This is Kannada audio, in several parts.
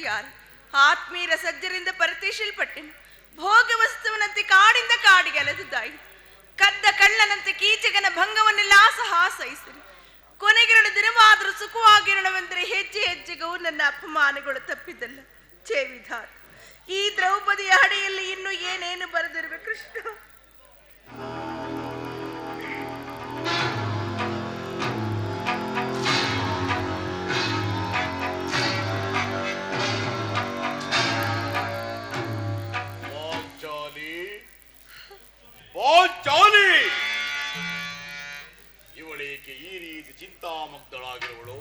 ಯಾರ ಆತ್ಮೀಯರ ಸಜ್ಜರಿಂದ ಪರಿತೀಶಿಲ್ಪಟ್ಟೆನು. ಭೋಗ ವಸ್ತುವಿನಂತೆ ಕಾಡಿಂದ ಕಾಡಿಗೆ ಅಲೆದಿದ್ದಾಯಿ. ಕದ್ದ ಕಳ್ಳನಂತೆ ಕೀಚಕನ ಭಂಗವನ್ನೆಲ್ಲ ಸಹ ಸಹಿಸಿರಿ. ಕೊನೆಗೆರಡು ದಿನವಾದರೂ ಸುಖವಾಗಿರೋಣವೆಂದರೆ ಹೆಜ್ಜೆ ಹೆಜ್ಜೆಗೂ ನನ್ನ ಅಪಮಾನಗಳು ತಪ್ಪಿದ್ದಲ್ಲ. ಛೇ ವಿಧಾತ, ಈ ದ್ರೌಪದಿಯ ಹಡೆಯಲ್ಲಿ ಇನ್ನು ಏನೇನು ಬರೆದಿರುವೆ ಕೃಷ್ಣ. ಇವಳೇಕೆ ಈ ರೀತಿ ಚಿಂತಾಮಗ್ಧಳಾಗಿರುವಳು?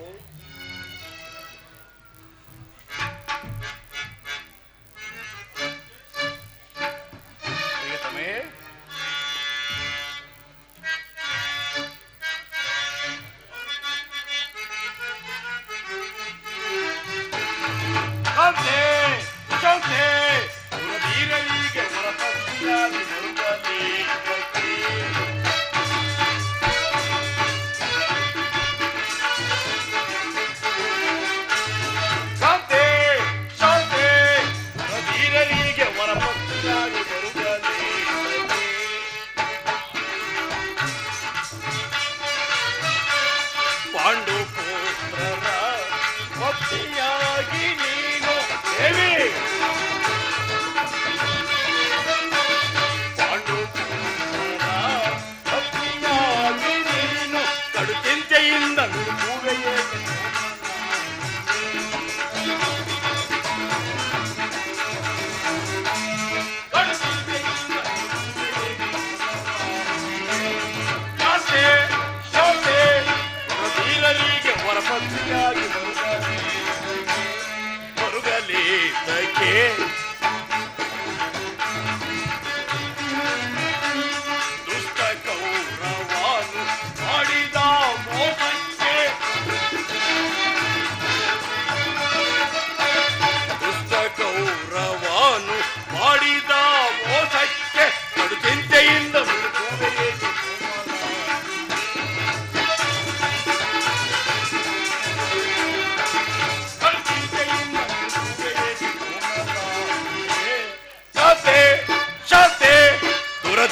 ಪ್ರಿಯತಮೇ,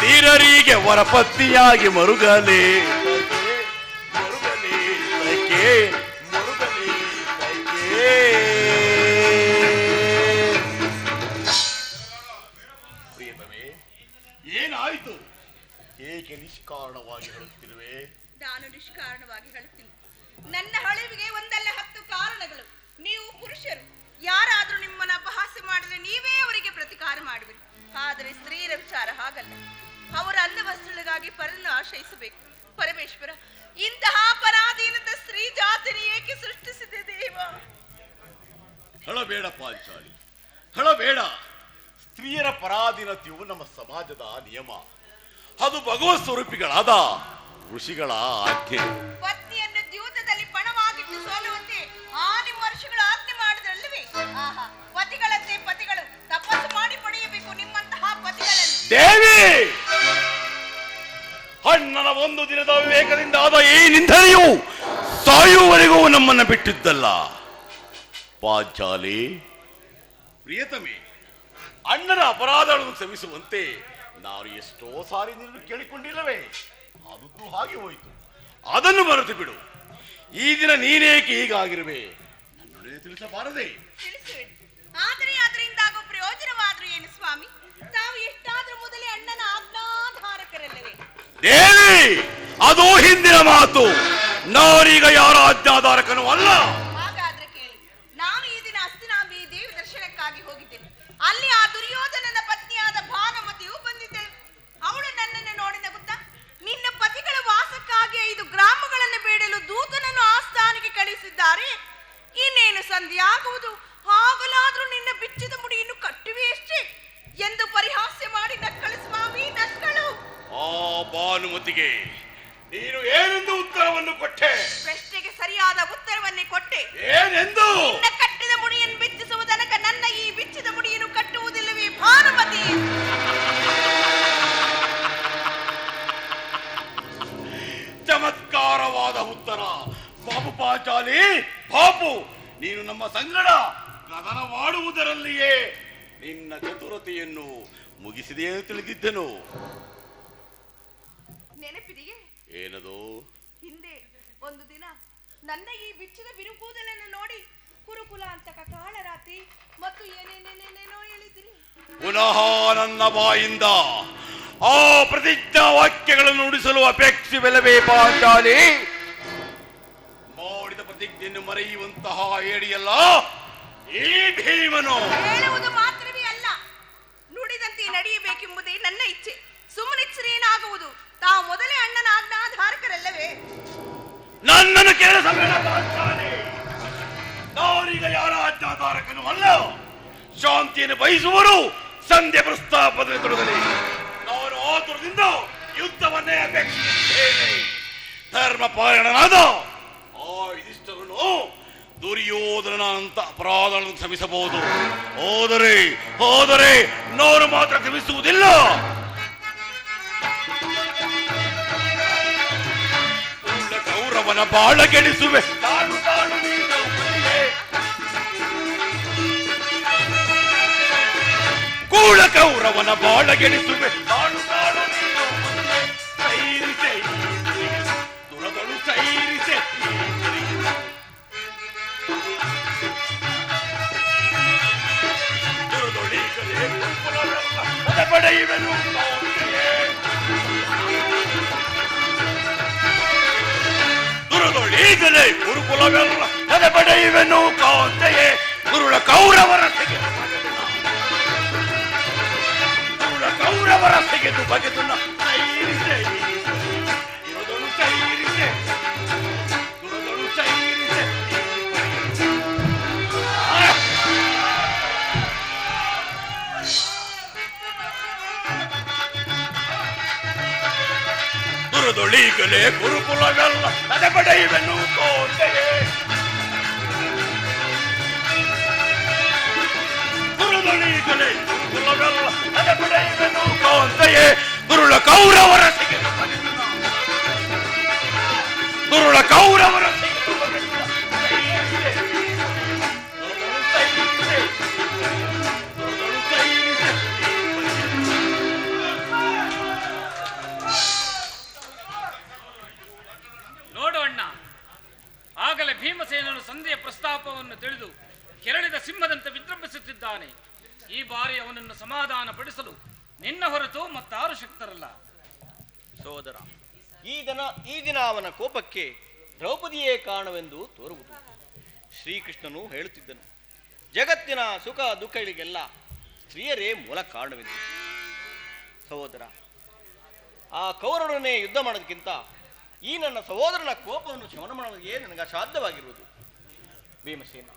ಧೀರರಿಗೆ ವರಪತ್ನಿಯಾಗಿ ಮರುಗಲೇ ಪ್ರಿಯತಮೇ, ಏನಾಯ್ತು? ಏಕೆ ನಿಷ್ಕಾರಣವಾಗಿ ಹೇಳುತ್ತಿರುವೆ? ನಾನು ನಿಷ್ಕಾರಣವಾಗಿ ಹೇಳುತ್ತಿಲ್ಲ. ನನ್ನ ಹಳಿವಿಗೆ ಒಂದಲ್ಲ 10 ಕಾರಣಗಳು. ನೀವು ಪುರುಷರು ಯಾರಾದ್ರೂ ನಿಮ್ಮನ್ನ ಅಪಹಾಸ್ಯ ಮಾಡಿದ್ರೆ ನೀವೇ ಅವರಿಗೆ ಪ್ರತಿಕಾರ ಮಾಡುವಿರಿ. ಆದರೆ ಸ್ತ್ರೀಯರ ವಿಚಾರ ಹಾಗಲ್ಲ. ಅವರ ಅಂಗವಸ್ತ್ರಗಳಿಗಾಗಿ ಪರನ್ನು ಆಶ್ರಯಿಸಬೇಕು. ಪರಮೇಶ್ವರ, ಇಂತಹ ಪರಾಧೀನದ ಸ್ತ್ರೀ ಜಾತಿని ಏಕೆ ಸೃಷ್ಟಿಸಿದೆ ದೇವ? ಹೇಳಬೇಡ ಪಾಂಚಾಲಿ, ಹೇಳಬೇಡ. ಸ್ತ್ರೀಯರ ಪರಾಧೀನತೆಯು ನಮ್ಮ ಸಮಾಜದ ನಿಯಮ. ಅದು ಭಗವತ್ ಸ್ವರೂಪಿಗಳಾದ ಋಷಿಗಳ ಆಜ್ಞೆ. ಪತ್ನಿಯನ್ನು ದ್ಯೂತದಲ್ಲಿ ಪಣವಾಗಿಟ್ಟು ಸೋಲುವಂತೆ ನಿಮ್ಮ ಋಷಿಗಳು ಆಜ್ಞೆ ಮಾಡಿದ್ರಲ್ಲವೇ? ಆಹಾ, ಪತಿಗಳಂತೆ ಪತಿಗಳು ತಪಸ್ಸು ಮಾಡಿ ಪಡೆಯಬೇಕು ನಿಮ್ಮಂತಹ ಪತಿಗಳನ್ನು. ದೇವಿ, ಅಣ್ಣನ ಒಂದು ದಿನದ ವಿವೇಕದಿಂದ ಆದ ಈ ನಿಂದನೆಯು ಸಾಯುವವರೆಗೂ ನಮ್ಮನ್ನು ಬಿಟ್ಟಿದ್ದಲ್ಲ. ಪಾಂಚಾಲಿ, ಪ್ರಿಯತಮೆ, ಅಣ್ಣನ ಅಪರಾಧಗಳನ್ನು ಕ್ಷಮಿಸುವಂತೆ ನಾನು ಎಷ್ಟೋ ಸಾರಿ ನಿನ್ನನ್ನು ಕೇಳಿಕೊಂಡಿಲ್ಲವೇ? ಅದು ಹಾಗೆ ಹೋಯಿತು. ಅದನ್ನು ಮರೆತು ಬಿಡು. ಈ ದಿನ ನೀನೇಕೆ ಹೀಗಾಗಿರುವೆ ನನ್ನೊಡನೆ ತಿಳಿಸಬಾರದೆ? ಆದರೆ ಅದರಿಂದ ಆಗೋ ಪ್ರಯೋಜನವಾದ್ರೂ ಏನು ಸ್ವಾಮಿ? ತಾವು ಎಷ್ಟಾದ್ರೂ ಮೊದಲೇ ಅಣ್ಣನ ಆಜ್ಞಾಧಾರಕರಲ್ಲವೇ? ದೇವಿ, ಅದು ಹಿಂದಿನ ಮಾತು. ನಾನೀಗ ಯಾರ ಆಜ್ಞಾಧಾರಕನೂ ಅಲ್ಲ. ಹಾಗಾದ್ರೆ ಕೇಳಿ, ನಾನು ಈ ದಿನ ಹಸ್ತಿನಾಂಬಿ ದೇವಿ ದರ್ಶನಕ್ಕಾಗಿ ಹೋಗಿದ್ದೇನೆ. ಅಲ್ಲಿ ಆ ದುರ್ಯೋಧನನ ಪತ್ನಿಯಾದ ಭಾನುಮತಿಯು ಬಂದಿದ್ದಳು. ಅವಳು ನನ್ನನ್ನು ನೋಡಿ ನಗುತ್ತಾ, ನಿನ್ನ ಪತಿಗಳ ವಾಸಕ್ಕಾಗಿ 5 ಗ್ರಾಮಗಳನ್ನು ಬೇಡಲು ದೂತನನ್ನು ಆಸ್ಥಾನಕ್ಕೆ ಕಳಿಸಿದ್ದಾರೆ. ಇನ್ನೇನು ಸಂಧಿಯಾಗುವುದು, ಹಾಗಲಾದ್ರೂ ನಿನ್ನ ಬಿಚ್ಚಿದ ಮುಡಿಯನ್ನು ಕಟ್ಟುವೆಯಷ್ಟೇ ಎಂದು ಪರಿಹಾಸ್ಯ ಮಾಡಿ ನಕ್ಕಳು ಸ್ವಾಮಿ, ನಕ್ಕಳು. ಆ ಭಾನುಮತಿಗೆ ನೀನು ಏನೆಂದು ಉತ್ತರವನ್ನು ಕೊಟ್ಟೆ? ಪ್ರಶ್ನೆಗೆ ಸರಿಯಾದ ಉತ್ತರವನ್ನೇ ಕೊಟ್ಟೆ. ಏನೆಂದು? ನಿನ್ನ ಕಟ್ಟಿದ ಮುಡಿಯನ್ನು ಬಿಚ್ಚಿಸುವ ತನಕ ನನ್ನ ಈ ಬಿಚ್ಚಿದ ಮುಡಿಯನ್ನು ಕಟ್ಟುವುದಿಲ್ಲವೇ ಭಾನುಮತಿ? ಚಮತ್ಕಾರವಾದ ಉತ್ತರ. ಪಾಪು ಪಾಂಚಾಲಿ, ಪಾಪು, ನೀನು ನಮ್ಮ ಸಂಗಡ ಕದನ ಮಾಡುವುದರಲ್ಲಿಯೇ ನಿನ್ನ ಚತುರತೆಯನ್ನು ಮುಗಿಸಿದೆ ಎಂದು ತಿಳಿದಿದ್ದೆನು. ನೆನಪಿದೆಯೇ? ಏನದು? ಹಿಂದೆ ಒಂದು ದಿನ ನನ್ನ ಈ ಬಿಚ್ಚಿದ ಬಿರುಕೂದಲನ್ನು ನೋಡಿ ಕುರುಕುಲ ಅಂತ ಕಾಳರಾತಿ ಮತ್ತು ಏನೇನೇನೇನೇನೋ ಹೇಳಿದಿರಿ. ಪುನಃ ನನ್ನ ಬಾಯಿಂದ ಆ ಪ್ರತಿಜ್ಞಾ ವಾಕ್ಯಗಳನ್ನು ನುಡಿಸಲು ಅಪೇಕ್ಷಿಸಲವೇ ಪಾಂಚಾಲಿ? ಮಾಡಿದ ಪ್ರತಿಜ್ಞೆಯನ್ನು ಮರೆಯುವಂತಹ ಏಡಿಯಲ್ಲ ಈ ಭೀಮನು. ಹೇಳುವುದು ಮಾತ್ರವೇ ಅಲ್ಲ, ನುಡಿದಂತೆ ನಡೆಯಬೇಕೆಂಬುದೇ ನನ್ನ ಇಚ್ಛೆ. ಸುಮ್ಮನಿಚ್ಚರೆ ಏನಾಗುವುದು? ತಾವು ಮೊದಲೇ ಅಣ್ಣನ ಆಜ್ಞಾಧಾರಕರಲ್ಲವೇ? ನನ್ನನ್ನು ಕೇಳಿಸಬೇಡ ಪಾಂಚಾಲಿ. ನಾನೀಗ ಯಾರ ಆಜ್ಞಾಧಾರಕನು ಅಲ್ಲ. ಶಾಂತಿಯನ್ನು ಬಯಸುವರು ಸಂಧ್ಯೆ ಪ್ರಸ್ತಾಪದಲ್ಲಿ ತೊಡಗಲಿ. ನಾನು ಆತುರದಿಂದ ಯುದ್ಧವನ್ನೇ ಅಪೇಕ್ಷಿಸುತ್ತೇನೆ. ಧರ್ಮಪಾಲನನಾದ ಆ ಯುಧಿಷ್ಠಿರನು ದುರ್ಯೋಧನಂತ ಅಪರಾಧಗಳನ್ನು ಕ್ಷಮಿಸಬಹುದು. ಹೋದರೆ ನಾನು ಮಾತ್ರ ಕ್ಷಮಿಸುವುದಿಲ್ಲ. ಕೌರವನ ಬಾಳ ಗೆಡಿಸುವೆ. ಕೂಳ ಕೌರವನ ಬಾಳ ಗೆಡಿಸುವೆ. ತುಳದಳು ಸೈರಿಸೆ ಪಡೆಯುವೆನು. ದುರದೊಳೀಗಲೇ ಗುರುಕುಲವೆಲ್ಲ ತಲೆ ಪಡೆಯುವೆನು ಕಾಂತೆಯೇ. ಗುರುಳ ಕೌರವರ ತೆಗೆದು ಬಗೆದು ಸೈರಿಸೆ. ಇರದಳು ಸೈರಿಸೆ. ದುರದಳು ಸೈರಿಸೆ. ದುರದೊಳೀಗಲೇ ಗುರುಕುಲವೆಲ್ಲ ತಲೆ ಪಡೆಯುವೆನು ಕಾಂತೆಯೇ. ದುರದೊಳೀಗಲೇ ಗುರುಕುಲವೆಲ್ಲ ತಲೆ ಪಡೆಯುವೆನು ಕಾಂತೆಯೇ. ದುರುಳ ಕೌರವರ ತೆಗೆದು ಬಗೆದು ದುರುಳ ಕೌರವರ ತೆಗೆದು ಬಗೆದು ಸೈರಿಸೆ. ದುರದಳು ಸೈರಿಸೆ. ದುರದಳು ಸೈರಿಸೆ. ನೋಡು ಅಣ್ಣ, ಆಗಲೇ ಭೀಮಸೇನನು ಸಂಧಿಯ ಪ್ರಸ್ತಾಪವನ್ನು ತಿಳಿದು ಕೆರಳಿದ ಸಿಂಹದಂತೆ ವಿಜೃಂಭಿಸುತ್ತಿದ್ದಾನೆ. ಈ ಬಾರಿ ಅವನನ್ನು ಸಮಾಧಾನ ಪಡಿಸಲು ನಿನ್ನ ಹೊರತು ಮತ್ತಾರು ಶಕ್ತರಲ್ಲ. ಸೋದರ, ಈ ದಿನ ಅವನ ಕೋಪಕ್ಕೆ ದ್ರೌಪದಿಯೇ ಕಾರಣವೆಂದು ತೋರುವುದು. ಶ್ರೀಕೃಷ್ಣನು ಹೇಳುತ್ತಿದ್ದನು, ಜಗತ್ತಿನ ಸುಖ ದುಃಖಗಳಿಗೆಲ್ಲ ಸ್ತ್ರೀಯರೇ ಮೂಲ ಕಾರಣವೆಂದು. ಸಹೋದರ, ಆ ಕೌರವರನ್ನೇ ಯುದ್ಧ ಮಾಡೋದಕ್ಕಿಂತ ಈ ನನ್ನ ಸಹೋದರನ ಕೋಪವನ್ನು ಶಮನ ಮಾಡೋದಕ್ಕೆ ನನಗೆ ಅಸಾಧ್ಯವಾಗಿರುವುದು. ಭೀಮಸೇನ,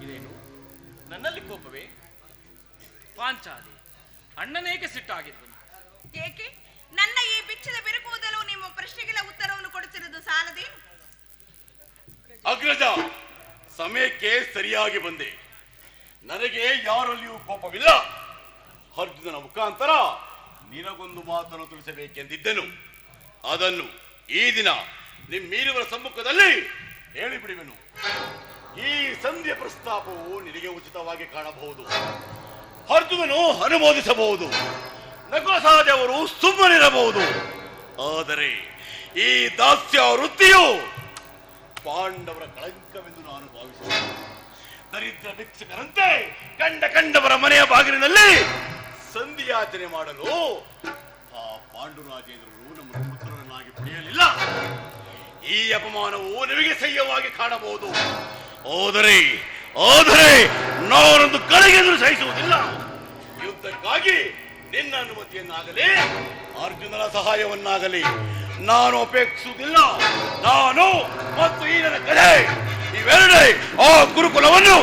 ಇದೇನು ನನ್ನಲ್ಲಿ ಕೋಪವೇ? ಪಾಂಚಾಲಿ, ಅಣ್ಣನೇಕೆ ಸಿಟ್ಟಾಗಿರುವನು? ಏಕೆ? ನನ್ನ ಈ ಬಿಚ್ಚಿದ ಬಿರುಕುವುದಲು ನಿಮ್ಮ ಪ್ರಶ್ನೆಗಳ ಉತ್ತರವನ್ನು ಕೊಡುತ್ತಿರುವುದು ಸಾಲದೇನು? ಅಗ್ರಜ, ಸಮಯಕ್ಕೆ ಸರಿಯಾಗಿ ಬಂದೆ. ನನಗೆ ಯಾರಲ್ಲಿಯೂ ಕೋಪವಿಲ್ಲ. ಅರ್ಜುನನ ಮುಖಾಂತರ ನಿನಗೊಂದು ಮಾತನ್ನು ತಿಳಿಸಬೇಕೆಂದಿದ್ದೆನು. ಅದನ್ನು ಈ ದಿನ ನಿಮ್ಮೀರುವರ ಸಮ್ಮುಖದಲ್ಲಿ ಹೇಳಿಬಿಡುವೆನು. ಈ ಸಂಧಿಯ ಪ್ರಸ್ತಾಪವು ನಿನಗೆ ಉಚಿತವಾಗಿ ಕಾಣಬಹುದು. ಅರ್ಜುನನು ಅನುಮೋದಿಸಬಹುದು, ನಕುಲ ಸಹದೇವರು ಸುಮ್ಮನಿರಬಹುದು. ಆದರೆ ಈ ದಾಸ್ಯ ವೃತ್ತಿಯು ಪಾಂಡವರ ಕಳಂಕವೆಂದು ನಾನು ಭಾವಿಸುತ್ತೇನೆ. ದರಿದ್ರ ಭಿಕ್ಷಕರಂತೆ ಕಂಡವರ ಮನೆಯ ಬಾಗಿಲಿನಲ್ಲಿ ಸಂಧಿಯಾಚನೆ ಮಾಡಲು ಆ ಪಾಂಡುರಾಜೇಂದ್ರರು ನಮ್ಮ ಪುತ್ರರನ್ನಾಗಿ ಪಡೆಯಲಿಲ್ಲ. ಈ ಅಪಮಾನವು ನಿಮಗೆ ಸಹ್ಯವಾಗಿ ಕಾಣಬಹುದು. ಆದರೆ ನಾನೊಂದು ಕಡೆಗೆಂದು ಸಹಿಸುವುದಿಲ್ಲ. ಯುದ್ಧಕ್ಕಾಗಿ ನಿನ್ನ ಅನುಮತಿಯನ್ನಾಗಲಿ ಅರ್ಜುನನ ಸಹಾಯವನ್ನಾಗಲಿ ನಾನು ಅಪೇಕ್ಷಿಸುವುದಿಲ್ಲ. ನಾನು ಮತ್ತು ಈ ನನ್ನ ಕಲೆ ಇವೆರಡೇ ಆ ಗುರುಕುಲವನ್ನು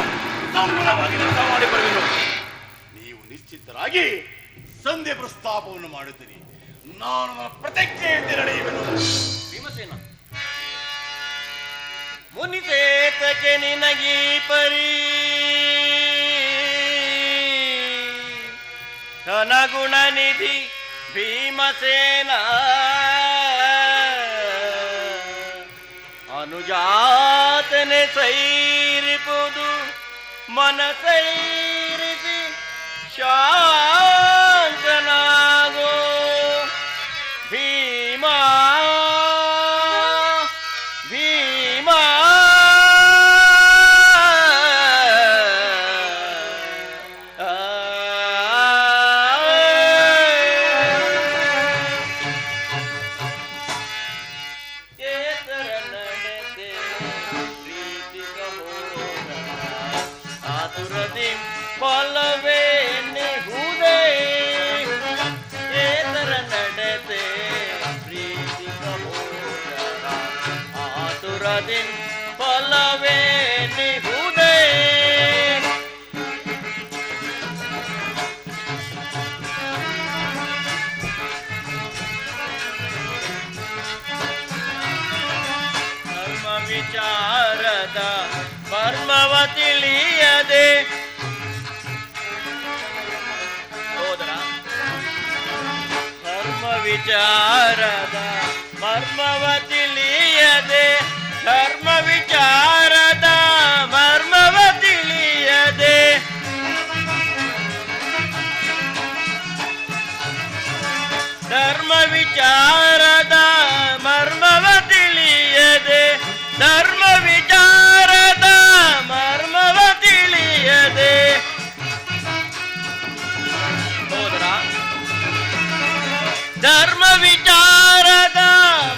ಸಂಪೂರ್ಣವಾಗಿ ನಾಶ ಮಾಡಿ ಬರುವೆನು. ನೀವು ನಿಶ್ಚಿತರಾಗಿ ಸಂಧಿ ಪ್ರಸ್ತಾಪವನ್ನು ಮಾಡುತ್ತೀರಿ. ನಾನು ನನ್ನ ಪ್ರತಿಜ್ಞೆಯಂತೆ ನಡೆಯುವೆನು. ಭೀಮಸೇನ, ಮುನಿಸೇತಕ್ಕೆ ನಿನಗೀ ಪರಿ ಘನಗುಣ ನಿಧಿ ಭೀಮಸೇನ ಅನುಜಾತನೆ ಸೈರಿಪುದು ಮನಸೈರಿಸಿ ಶಾಂತನಾಗೋ ಭೀಮಾ ಭೀಮಾ ಪಲವೇ ನಿಹುದೇ ಏತರ ನಡೆತೆ ಪ್ರೀತಿ ಸಹೋದರ ಆತುರದಿ ಫಲವೇ ನಿಹುದೇ ಧರ್ಮ ವಿಚಾರದ ಮರ್ಮವ ತಿಳಿಯದೆ ಧರ್ಮ ವಿಚಾರದ ಮರ್ಮವ ತಿಳಿಯದೆ ಧರ್ಮ ವಿಚಾರದ ಮರ್ಮವ ತಿಳಿಯದೆ ಧರ್ಮ ವಿಚಾರದ ಮರ್ಮವ ತಿಳಿಯದೆ ಧರ್ಮ ವಿಚಾರದ ಮರ್ಮವ ತಿಳಿಯದೆ ಧರ್ಮ ವಿಚಾರದ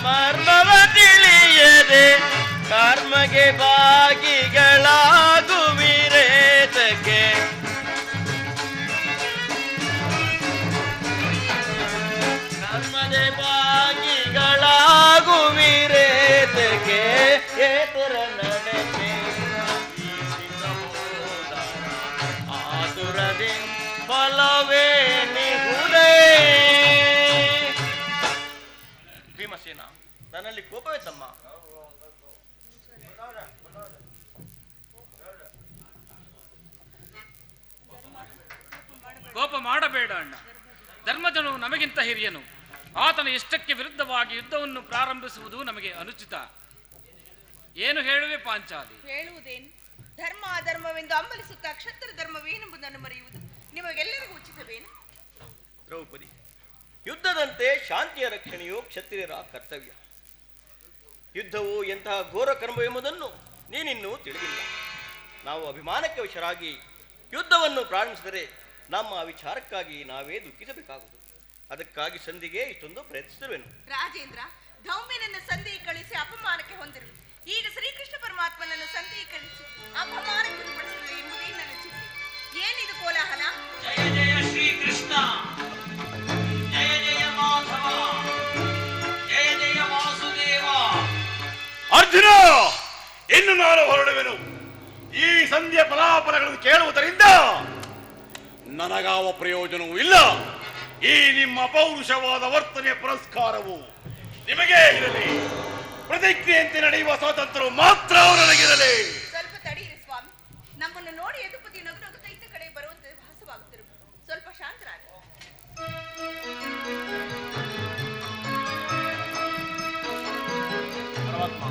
ಮರ್ಮವ ತಿಳಿಯದೆ ಕರ್ಮಗೆ ಭಾಗಿಗಳಾಗುವಿರೇತಕ್ಕೆ ಕರ್ಮದೆ ಭಾಗಿಗಳಾಗುವಿರೇತಕ್ಕೆ ಏತರ ನಡೆತೆ ಆತುರದಿ ಫಲವೇ ನಿಹುದೇ ಭೀಮಸೇನ ನನ್ನಲ್ಲಿ ಕೋಪವೇ ತಮ್ಮ ಕೋಪ ಮಾಡಬೇಡ ಅಣ್ಣ. ಧರ್ಮಜನು ನಮಗಿಂತ ಹಿರಿಯನು. ಆತನ ಇಷ್ಟಕ್ಕೆ ವಿರುದ್ಧವಾಗಿ ಯುದ್ಧವನ್ನು ಪ್ರಾರಂಭಿಸುವುದು ನಮಗೆ ಅನುಚಿತ. ಏನು ಹೇಳುವೆ ಪಾಂಚಾಲಿ? ಹೇಳುವುದೇನು? ಧರ್ಮ ಅಧರ್ಮವೆಂದು ಅಂಬಲಿಸುತ್ತಾ ಕ್ಷತ್ರ ಧರ್ಮವೇನೆಂಬುದನ್ನು ಮರೆಯುವುದು ನಿಮಗೆಲ್ಲರಿಗೂ ಉಚಿತವೇನು? ದ್ರೌಪದಿ, ಯುದ್ಧದಂತೆ ಶಾಂತಿಯ ರಕ್ಷಣೆಯು ಕ್ಷತ್ರಿಯರ ಕರ್ತವ್ಯ. ಯುದ್ಧವು ಎಂತಹ ಘೋರ ಕರ್ಮವೆಂಬುದನ್ನು ನೀನಿನ್ನೂ ತಿಳಿದಿಲ್ಲ. ನಾವು ಅಭಿಮಾನಕ್ಕೆ ವಶರಾಗಿ ಯುದ್ಧವನ್ನು ಪ್ರಾರಂಭಿಸಿದರೆ ನಮ್ಮ ವಿಚಾರಕ್ಕಾಗಿ ನಾವೇ ದುಃಖಿಸಬೇಕಾಗುವುದು. ಅದಕ್ಕಾಗಿ ಸಂಧಿಗೆ ಇಷ್ಟೊಂದು ಪ್ರಯತ್ನಿಸಿರುವೆನು. ರಾಜೇಂದ್ರ, ಧೌಮ್ಯನನ್ನು ಸಂಧಿಗೆ ಕಳಿಸಿ ಅಪಮಾನಕ್ಕೆ ಹೊಂದಿರು. ಈಗ ಶ್ರೀಕೃಷ್ಣ ಪರಮಾತ್ಮನನ್ನು ಸಂಧಿಗೆ ಕಳಿಸಿ ಅಪಮಾನಕ್ಕೆ ಗುರಿಪಡಿಸಲು ಎಂಬುದೇ ನನ್ನ ಚಿಂತೆ. ಏನಿದು ಕೋಲಾಹಲ? ಜಯ ಜಯ ಶ್ರೀಕೃಷ್ಣ, ಜಯ ಜಯ ಮಾಧವ, ಜಯ ಜಯ ವಾಸುದೇವ. ಅರ್ಜುನ, ಇನ್ನು ನಾನು ಹೊರಡುವೆನು. ಈ ಸಂಧಿಯ ಫಲಾಫಲಗಳನ್ನು ಕೇಳುವುದರಿಂದ ನನಗಾವ ಪ್ರಯೋಜನವೂ ಇಲ್ಲ. ಈ ನಿಮ್ಮ ಪೌರುಷವಾದ ವರ್ತನೆಯ ಪುರಸ್ಕಾರವು ನಿಮಗೇ ಇರಲಿ. ಪ್ರತಿಜ್ಞೆಯಂತೆ ನಡೆಯುವ ಸ್ವಾತಂತ್ರ್ಯವು ಮಾತ್ರ ನನಗಿರಲಿ. ಸ್ವಲ್ಪ ತಡೆಯಿರಿ ಸ್ವಾಮಿ. ನಮ್ಮನ್ನು ನೋಡಿ ಯದುಪತಿ ನಗುನಗುತ್ತಾ ಇತ್ತ ಕಡೆ ಬರುವಂತೆ ಭಾಸವಾಗುತ್ತಿರು. ಸ್ವಲ್ಪ ಶಾಂತರಾಗಿ. ಪರಮಾತ್ಮ,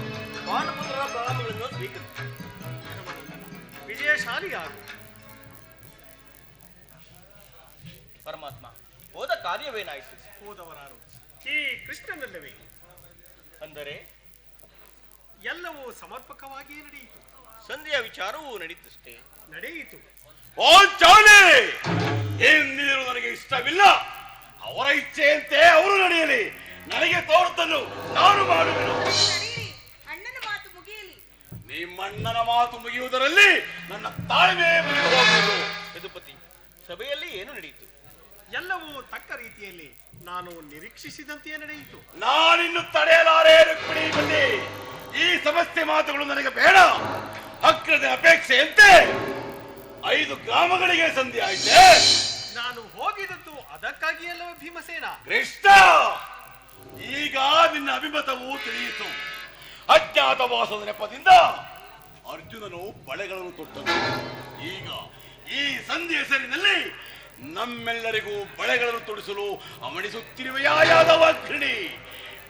ಪಾಂಡುಪುತ್ರರ ಪ್ರಾರಂಭಗಳನ್ನು ಸ್ವೀಕರಿಸಿ ವಿಜಯಶಾಲಿಯಾಗು. ಪರಮಾತ್ಮ, ಹೋದ ಕಾರ್ಯವೇನಾಯಿತು? ಹೋದವರಾರು ಈ ಕೃಷ್ಣನಲ್ಲವೇ? ಅಂದರೆ ಎಲ್ಲವೂ ಸಮರ್ಪಕವಾಗಿಯೇ ನಡೆಯಿತು. ಸಂಧಿಯ ವಿಚಾರವೂ ನಡೀತಷ್ಟೇ. ನಡೆಯಿತು. ಓ ಚಾಲಿ, ಎಂದಿರು ನನಗೆ ಇಷ್ಟವಿಲ್ಲ. ಅವರ ಇಚ್ಛೆಯಂತೆ ಅವರು ನಡೆಯಲಿ. ನನಗೆ ತೋರುತ್ತನ್ನು ನಾನು ಮಾಡುವೆನು. ನಡೆಯಿರಿ, ಅಣ್ಣನ ಮಾತು ಮುಗಿಯಲಿ. ನಿಮ್ಮಣ್ಣನ ಮಾತು ಮುಗಿಯುವುದರಲ್ಲಿ ನನ್ನ ತಾಳ್ಮೆ ಮುಗಿದು ಹೋಗುವುದು. ಯದುಪತಿ, ಸಭೆಯಲ್ಲಿ ಏನು ನಡೆಯಿತು? ಎಲ್ಲವೂ ತಕ್ಕ ರೀತಿಯಲ್ಲಿ ನಾನು ನಿರೀಕ್ಷಿಸಿದಂತೆಯೇ ನಡೆಯಿತು. ನಾನಿನ್ನು ತಡೆಯಲಾರೆ ರುಕ್ಮಿಣೀಪತಿ. ಈ ಸಮಸ್ಯೆ ಮಾತುಗಳು ನನಗೆ ಬೇಡ. ಅಗ್ರದ ಅಪೇಕ್ಷೆಯಂತೆ 5 ಗ್ರಾಮಗಳಿಗೆ ಸಂಧಿ ಆಯ್ತೆ. ನಾನು ಹೋಗಿದದ್ದು ಅದಕ್ಕಾಗಿ ಅಲ್ಲವ ಭೀಮಸೇನ? ಕೃಷ್ಣ, ಈಗ ನಿನ್ನ ಅಭಿಮತವು ತಿಳಿಯಿತು. ಅಜ್ಞಾತವಾಸದ ನೆಪದಿಂದ ಅರ್ಜುನನು ಬಳೆಗಳನ್ನು ತೊಟ್ಟನು. ಈಗ ಈ ಸಂಧಿ ಹೆಸರಿನಲ್ಲಿ ನಮ್ಮೆಲ್ಲರಿಗೂ ಬಳೆಗಳನ್ನು ತೊಡಿಸಲು ಅಮಣಿಸುತ್ತಿರುವ ಯಾದವ ಅಗ್ರಣಿ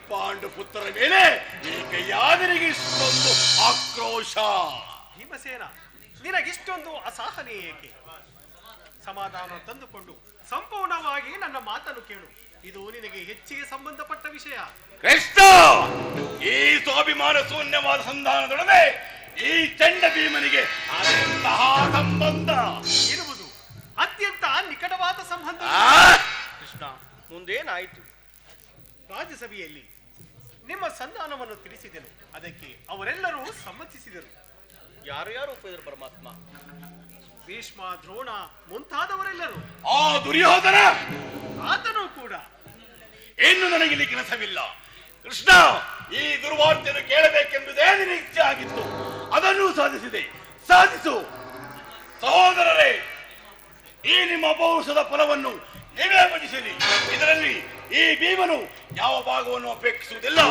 ಪಾಂಡುಪುತ್ರರ ಮೇಲೆ ಏಕೆ ಯಾದರಿಗೆ ಇಷ್ಟೊಂದು ಆಕ್ರೋಶ? ಭೀಮಸೇನ, ನಿನಗಿಷ್ಟೊಂದು ಅಸಹನೆ ಏಕೆ? ಸಮಾಧಾನ ತಂದುಕೊಂಡು ಸಂಪೂರ್ಣವಾಗಿ ನನ್ನ ಮಾತನ್ನು ಕೇಳು. ಇದು ನಿನಗೆ ಹೆಚ್ಚಿಗೆ ಸಂಬಂಧಪಟ್ಟ ವಿಷಯ. ಕೃಷ್ಣ, ಈ ಸ್ವಾಭಿಮಾನ ಶೂನ್ಯವಾದ ಸಂಧಾನದೊಡನೆ ಈ ಚಂಡ ಭೀಮನಿಗೆ ಅದೆಂತಹ ಸಂಬಂಧ ಇರುವುದು ಅತ್ಯಂತ ನಿಕಟವಾದ ಸಂಬಂಧ. ಕೃಷ್ಣ, ಮುಂದೇನಾಯಿತು? ರಾಜ್ಯಸಭೆಯಲ್ಲಿ ನಿಮ್ಮ ಸಂಧಾನವನ್ನು ತಿಳಿಸಿದೆನು. ಅದಕ್ಕೆ ಅವರೆಲ್ಲರೂ ಸಮ್ಮತಿಸಿದರು. ಯಾರು ಯಾರು ಒಪ್ಪಿದರು ಪರಮಾತ್ಮ? ಭೀಷ್ಮ, ದ್ರೋಣ ಮುಂತಾದವರೆಲ್ಲರೂ. ಆ ದುರ್ಯೋಧನ ಆತನೂ ಕೂಡ. ಇನ್ನು ನನಗಿಲ್ಲಿ ಕೆಲಸವಿಲ್ಲ. ಕೃಷ್ಣ, ಈ ದುರ್ವಾರ್ತೆಯನ್ನು ಕೇಳಬೇಕೆಂಬುದೇ ನಿನ್ನ ಇಚ್ಛೆ ಆಗಿತ್ತು. ಅದನ್ನು ಸಾಧಿಸು. ಸಹೋದರರೇ, ಈ ನಿಮ್ಮ ಅಪೌರುಷದ ಫಲವನ್ನು ನೀವೇ ಭಜಿಸಿರಿ. ಇದರಲ್ಲಿ ಈ ಭೀಮನು ಯಾವ ಭಾಗವನ್ನು ಅಪೇಕ್ಷಿಸುವುದಿಲ್ಲ.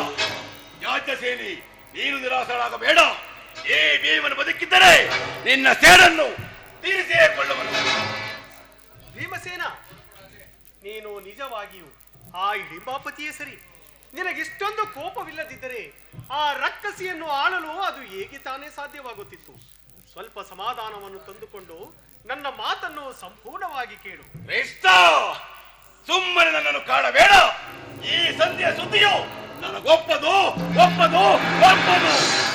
ಯಾಜ್ಯ ಸೇನಿ, ನೀನು ನಿರಾಸರಾಗಬೇಡ. ಈ ಭೀಮನು ಬದುಕಿದ್ದರೆ ನಿನ್ನ ಸೇಡನ್ನು ತೀರಿಸಿಯೇ ಕೊಳ್ಳುವನು. ಭೀಮಸೇನ, ನೀನು ನಿಜವಾಗಿಯೂ ಆ ಹಿಡಿಂಬಾಪತಿಯೇ ಸರಿ. ನಿನಗಿಷ್ಟೊಂದು ಕೋಪವಿಲ್ಲದಿದ್ದರೆ ಆ ರಕ್ಕಸಿಯನ್ನು ಆಳಲು ಅದು ಹೇಗೆ ತಾನೇ ಸಾಧ್ಯವಾಗುತ್ತಿತ್ತು? ಸ್ವಲ್ಪ ಸಮಾಧಾನವನ್ನು ತಂದುಕೊಂಡು ನನ್ನ ಮಾತನ್ನು ಸಂಪೂರ್ಣವಾಗಿ ಕೇಳು. ಕೃಷ್ಣ, ಸುಮ್ಮನೆ ನನ್ನನ್ನು ಕಾಡಬೇಡ. ಈ ಸಂಧಿಯ ಸುದ್ದಿಯು ನನಗೊಪ್ಪದು.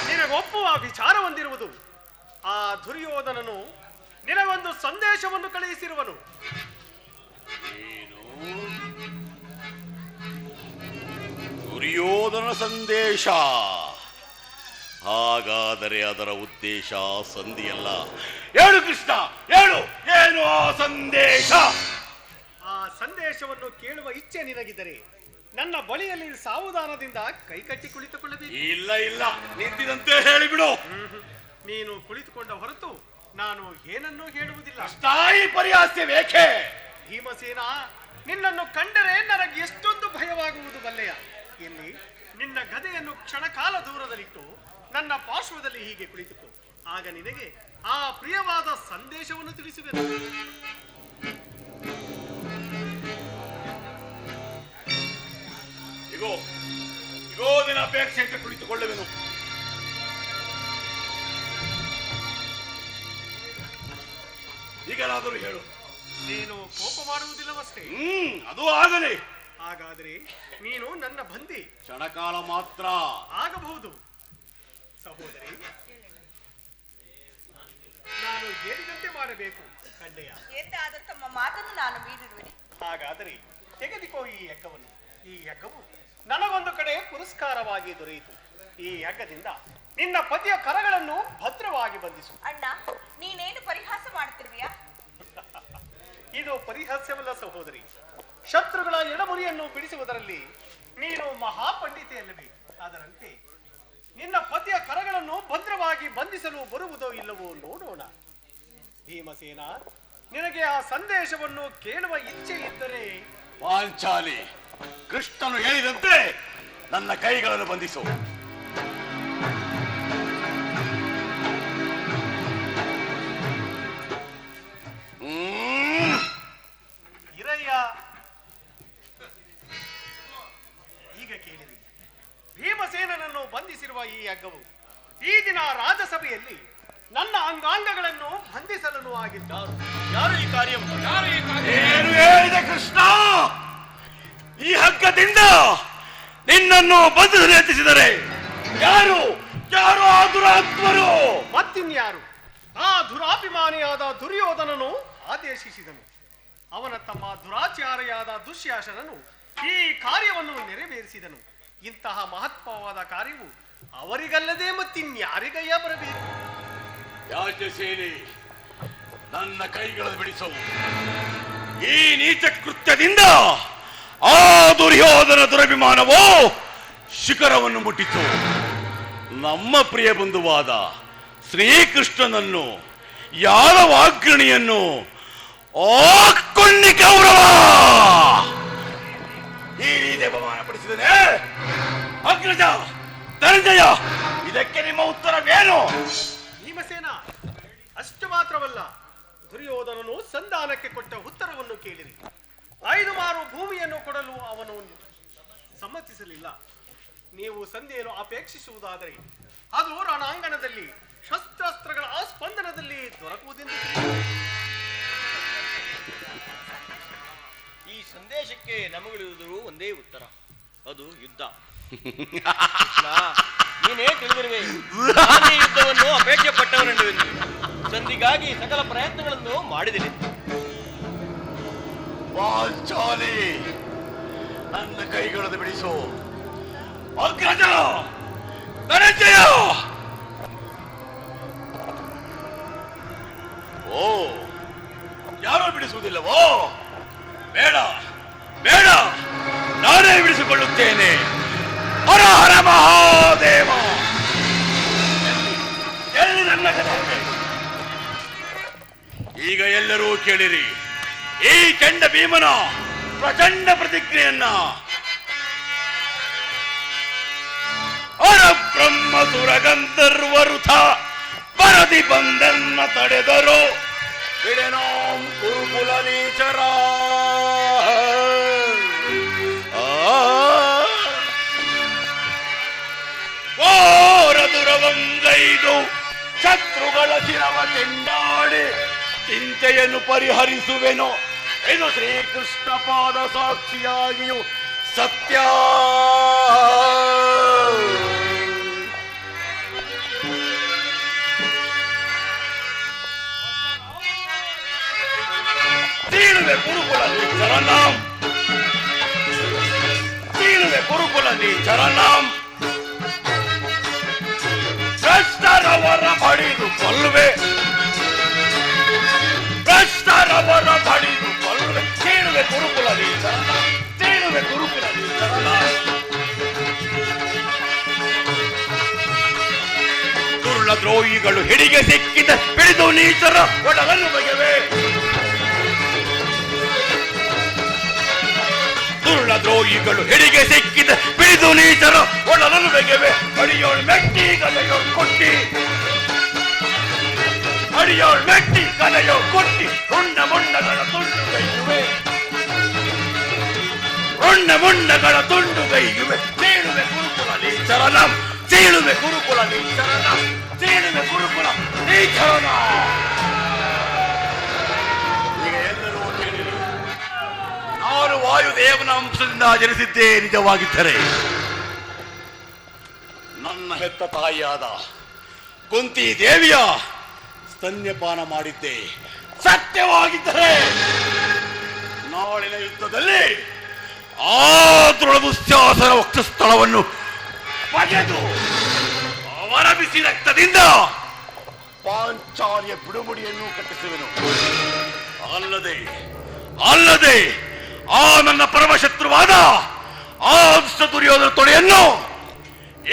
ನಿನಗೊಪ್ಪುವ ವಿಚಾರ ಹೊಂದಿರುವುದು. ಆ ದುರ್ಯೋಧನನು ನಿನಗೊಂದು ಸಂದೇಶವನ್ನು ಕಳುಹಿಸಿರುವನು. ದುರ್ಯೋಧನ ಸಂದೇಶ? ಹಾಗಾದರೆ ಅದರ ಉದ್ದೇಶ ಸಂಧಿಯಲ್ಲ. ಹೇಳು ಕೃಷ್ಣ, ಹೇಳು, ಏನು ಆ ಸಂದೇಶ? ಆ ಸಂದೇಶವನ್ನು ಕೇಳುವ ಇಚ್ಛೆ ನಿನಗಿದ್ದರೆ ನನ್ನ ಬಳಿಯಲ್ಲಿ ಸಾವಧಾನದಿಂದ ಕೈಕಟ್ಟಿ ಕುಳಿತುಕೊಳ್ಳಬೇಕು. ಇಲ್ಲ, ನಿಂತಿದಂತೆ ಹೇಳಿಬಿಡು. ನೀನು ಕುಳಿತುಕೊಂಡ ಹೊರತು ನಾನು ಏನನ್ನೂ ಹೇಳುವುದಿಲ್ಲ. ಈ ಪರಿಹಾಸ್ಯವೇಕೆ? ಭೀಮಸೇನ, ನಿನ್ನನ್ನು ಕಂಡರೆ ನನಗೆ ಎಷ್ಟೊಂದು ಭಯವಾಗುವುದು ಬಲ್ಲೆಯ. ಇಲ್ಲಿ ನಿನ್ನ ಗದೆಯನ್ನು ಕ್ಷಣಕಾಲ ದೂರದಲ್ಲಿಟ್ಟು ನನ್ನ ಪಾರ್ಶ್ವದಲ್ಲಿ ಹೀಗೆ ಕುಳಿತುಕೋ. ಆಗ ನಿನಗೆ ಆ ಪ್ರಿಯವಾದ ಸಂದೇಶವನ್ನು ತಿಳಿಸುವೆನು. ಇಗೋ ನಿನ್ನ ಅಪೇಕ್ಷೆಯಂತೆ ಕುಳಿತುಕೊಳ್ಳುವೆನು. ಈಗಲಾದರೂ ಹೇಳು. ನೀನು ಕೋಪ ಮಾಡುವುದಿಲ್ಲವಷ್ಟೇ? ಅದು ಆಗಲಿ. ಹಾಗಾದರೆ ನೀನು ನನ್ನ ಬಂದಿ. ಕ್ಷಣಕಾಲ ಮಾತ್ರ ಆಗಬಹುದು. ಸಹೋದರಿ, ನಾನು ಹೇಳಿದಂತೆ ಮಾಡಬೇಕು ಕಂಡೆಯ. ಎಂದಾದರೂ ತಮ್ಮ ಮಾತನ್ನು ನಾನು ಮೀರಿರುವೆನೆ. ಹಾಗಾದರೆ ತೆಗೆದುಕೋ ಈ ಯಜ್ಞವನ್ನು. ಈ ಯಜ್ಞವು ನನಗೊಂದು ಕಡೆ ಪುರಸ್ಕಾರವಾಗಿ ದೊರೆಯಿತು. ಈ ಯಜ್ಞದಿಂದ ನಿನ್ನ ಪತಿಯ ಕರಗಳನ್ನು ಭದ್ರವಾಗಿ ಬಂಧಿಸು. ಅಣ್ಣ, ನೀನೇನು ಪರಿಹಾಸ ಮಾಡುತ್ತಿರುವೆಯಾ? ಇದು ಪರಿಹಾಸ್ಯವಲ್ಲ ಸಹೋದರಿ. ಶತ್ರುಗಳ ಎಡಮುರಿಯನ್ನು ಬಿಡಿಸುವುದರಲ್ಲಿ ನೀನು ಮಹಾಪಂಡಿತೆಯಲ್ಲವೇ? ಅದರಂತೆ ನಿನ್ನ ಪತಿಯ ಕರಗಳನ್ನು ಭದ್ರವಾಗಿ ಬಂಧಿಸಲು ಬರುವುದೋ ಇಲ್ಲವೋ ನೋಡೋಣ. ಭೀಮಸೇನ, ನಿನಗೆ ಆ ಸಂದೇಶವನ್ನು ಕೇಳುವ ಇಚ್ಛೆ ಇದ್ದರೆ ಪಾಂಚಾಲಿ, ಕೃಷ್ಣನು ಹೇಳಿದಂತೆ ನನ್ನ ಕೈಗಳನ್ನು ಬಂಧಿಸು. ಇರಯ್ಯ, ಈಗ ಕೇಳಿರಿ. ಭೀಮಸೇನನನ್ನು ಬಂಧಿಸಿರುವ ಈ ಯಜ್ಞವು ಈ ದಿನ ರಾಜಸಭೆಯಲ್ಲಿ ನನ್ನ ಅಂಗಾಂಗಗಳನ್ನು ಬಂಧಿಸಲು ಆಗಿದ್ದಾರೆ. ಯಾರು ಈ ಕಾರ್ಯ? ಏನು ಹೇಳಿದೆ ಕೃಷ್ಣ? ಈ ಹಗ್ಗದಿಂದ ನಿನ್ನನ್ನು ಬಂಧಿಸಲು ಯತ್ನಿಸಿದರೆ ಯಾರು ಆ ದುರಾತ್ಮರು? ಮತ್ತಿನ್ಯಾರು? ಆ ದುರಾಭಿಮಾನಿಯಾದ ದುರ್ಯೋಧನನು ಆದೇಶಿಸಿದನು. ಅವನ ತಮ್ಮ ದುರಾಚಾರಿಯಾದ ದುಶ್ಯಾಸನನು ಈ ಕಾರ್ಯವನ್ನು ನೆರವೇರಿಸಿದನು. ಇಂತಹ ಮಹತ್ವವಾದ ಕಾರ್ಯವು ಅವರಿಗಲ್ಲದೆ ಮತ್ತಿನ್ಯಾರಿಗಯ್ಯ ಬರಬೇಕು? ಯಾಜ್ಯ ಸೇನೆ, ನನ್ನ ಕೈಗಳನ್ನು ಬಿಡಿಸು. ಈ ನೀಚ ಕೃತ್ಯದಿಂದ ಆ ದುರ್ಯೋಧನ ದುರಭಿಮಾನವು ಶಿಖರವನ್ನು ಮುಟ್ಟಿತು. ನಮ್ಮ ಪ್ರಿಯ ಬಂಧುವಾದ ಶ್ರೀಕೃಷ್ಣನನ್ನು, ಯಾದವಾಗ್ರಣಿಯನ್ನು ಕೊಂಡಿ ಕೌರವ ಈ ರೀತಿ ಅಪಮಾನಪಡಿಸಿದನೆ. ಅಗ್ರಜ, ಧನಂಜಯ, ಇದಕ್ಕೆ ನಿಮ್ಮ ಉತ್ತರವೇನು? ಭೀಮಸೇನ, ಅಷ್ಟು ಮಾತ್ರವಲ್ಲ, ದುರ್ಯೋಧನನು ಸಂಧಾನಕ್ಕೆ ಕೊಟ್ಟ ಉತ್ತರವನ್ನು ಕೇಳಿರಿ. 5 ಮಾರು ಭೂಮಿಯನ್ನು ಕೊಡಲು ಅವನು ಸಮ್ಮತಿಸಲಿಲ್ಲ. ನೀವು ಸಂಧಿಯನ್ನು ಅಪೇಕ್ಷಿಸುವುದಾದರೆ ಅದು ರಣಾಂಗಣದಲ್ಲಿ ಶಸ್ತ್ರಾಸ್ತ್ರಗಳ ಆ ಸ್ಪಂದನದಲ್ಲಿ ದೊರಕುವುದೆಂದು ಈ ಸಂದೇಶಕ್ಕೆ ನಮಗಿರುವುದು ಒಂದೇ ಉತ್ತರ, ಅದು ಯುದ್ಧ. ಕೃಷ್ಣ, ನೀನೇ ತಿಳಿದಿರುವೆ, ನಾನು ಈ ಯುದ್ಧವನ್ನು ಅಪೇಕ್ಷೆ ಪಟ್ಟವನೆಂದು. ಸಂಧಿಗಾಗಿ ಸಕಲ ಪ್ರಯತ್ನಗಳನ್ನು ಮಾಡಿದ್ದೇನೆ. ಪಾಂಚಾಲಿ, ನನ್ನ ಕೈಗಳನ್ನು ಬಿಡಿಸು. ಅಗ್ರಜ, ಧನಂಜಯ! ಓ, ಯಾರೋ ಬಿಡಿಸುವುದಿಲ್ಲವೋ? ಬೇಡ ಬೇಡ, ನಾನೇ ಬಿಡಿಸಿಕೊಳ್ಳುತ್ತೇನೆ. ಹರ ಹರ ಮಹಾದೇವ! ಎಲ್ಲಿ ನನ್ನ ಕಥೆ? ಈಗ ಎಲ್ಲರೂ ಕೇಳಿರಿ ಈ ಚಂಡ ಭೀಮನ ಪ್ರಚಂಡ ಪ್ರತಿಕ್ರಿಯೆಯನ್ನ. ಹರ ಬ್ರಹ್ಮ ಸುರಗಂಧರ್ವರುಥ ಬರದಿ ಬಂದನ್ನ ತಡೆದರು ಬಿಡೆನೋಂ ಕುರುಕುಲ ನೀಚರ. ಓರ ದುರವಂಗೈದು ಶತ್ರುಗಳ ಶಿರವ ಚೆಂಡಾಡಿ ಚಿಂತೆಯನ್ನು ಪರಿಹರಿಸುವೆನು. ಇದು ಶ್ರೀಕೃಷ್ಣ ಪಾದ ಸಾಕ್ಷಿಯಾಗಿಯೂ ಸತ್ಯ. ತೀಳುವೆ ಕುರುಕುಲ ನೀಚರನಾಂ, ತೀಳುವೆ ಕುರುಕುಲ ನೀಚರನಾಂ. ಭ್ರಷ್ಟರವರ ಬಡಿದು ಕೊಲ್ಲುವೆ, ಭ್ರಷ್ಟರವರ ಬಡಿದು ಕೊಲ್ಲುವೆ. ತೀಳುವೆ ಕುರುಕುಲ ನೀಚರನಾಂ, ತೀಳುವೆ ಕುರುಕುಲ ನೀಚರನಾಂ. ದುರುಳ ದ್ರೋಹಿಗಳು ಹಿಡಿಗೆ ಸಿಕ್ಕಿದ ಬಿಡಿದು ನೀಚರ ಒಡಗನ್ನು ಬಗೆವೆ. ದುರುಳ ದ್ರೋಹಿಗಳು ಹಿಡಿಗೆ ಸಿಕ್ಕಿದ ಬಿಡಿದು ನೀಚರ ಒಡಲನ್ನು ಬಗೆವೆ. ಅಡಿಯೋಳು ಮೆಟ್ಟಿ ಕಲೆಯೋಳು ಕೊಟ್ಟಿ, ಅಡಿಯೋಳು ಮೆಟ್ಟಿ ಕಲೆಯೋ ಕೊಟ್ಟಿ ರುಂಡ ಮುಂಡಗಳ ತುಂಡು ಗೈಯುವೆ, ರುಂಡ ಮುಂಡಗಳ ತುಂಡು ಗೈಯುವೆ. ಚೀಳುವೆ ಕುರುಕುಲ ನೀಚರನಾಂ, ಚೀಳುವೆ ಕುರುಕುಲ ನೀಚರನಾಂ, ಚೀಳುವೆ ಕುರುಕುಲ ನೀಚರನಾಂ. ಈಗ ಎಲ್ಲರೂ ಕೇಳಿರಿ, ನಾನು ವಾಯುದೇವನ ಅಂಶದಿಂದ ಜನಿಸಿದ್ದೇ ನಿಜವಾಗಿದ್ದರೆ, ನನ್ನ ಹೆತ್ತ ತಾಯಿಯಾದ ಕುಂತಿ ದೇವಿಯ ಸ್ತನ್ಯಪಾನ ಮಾಡಿದ್ದೆ ಸತ್ಯವಾಗಿದ್ದರೆ, ನಾಳಿನ ಯುದ್ಧದಲ್ಲಿ ಆ ದೃಢದುಶ್ಯಾಸನ ವಕ್ಷಸ್ಥಳವನ್ನು ಬಗೆದು ಅವರ ಬಿಸಿ ರಕ್ತದಿಂದ ಪಾಂಚಾಲಿಯ ಬಿಡುಮುಡಿಯನ್ನು ಕಟ್ಟಿಸುವೆನು. ಅಲ್ಲದೆ ಅಲ್ಲದೆ ಆ ನನ್ನ ಪರಮಶತ್ರುವಾದ ಆ ದುರ್ಯೋಧನ ತೊಡೆಯನ್ನು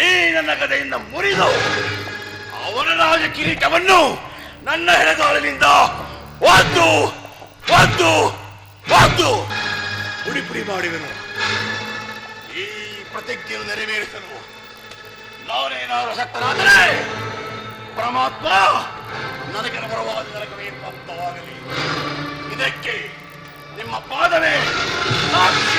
ಈ ನನ್ನ ಗದೆಯಿಂದ ಮುರಿದು ಅವನ ರಾಜ ಕಿರೀಟವನ್ನು ನನ್ನ ಹೆಣಗಾಲಿನಿಂದ ಒದ್ದು ಒದ್ದು ಒದ್ದು ಪುಡಿ ಪುಡಿ ಮಾಡುವೆನು. ಈ ಪ್ರತಿಜ್ಞೆಯನ್ನು ನೆರವೇರಿಸಲು ನಾನೇನಾದರೂ ಶಕ್ತನಾದರೆ ಪರಮಾತ್ಮ ನನಗೆ ಪರವಾದ ನರಕವೇ ಪ್ರಾಪ್ತವಾಗಲಿ. ಇದಕ್ಕೆ ನಿಮ್ಮ ಪಾದವೇ ಸಾಕ್ಷಿ.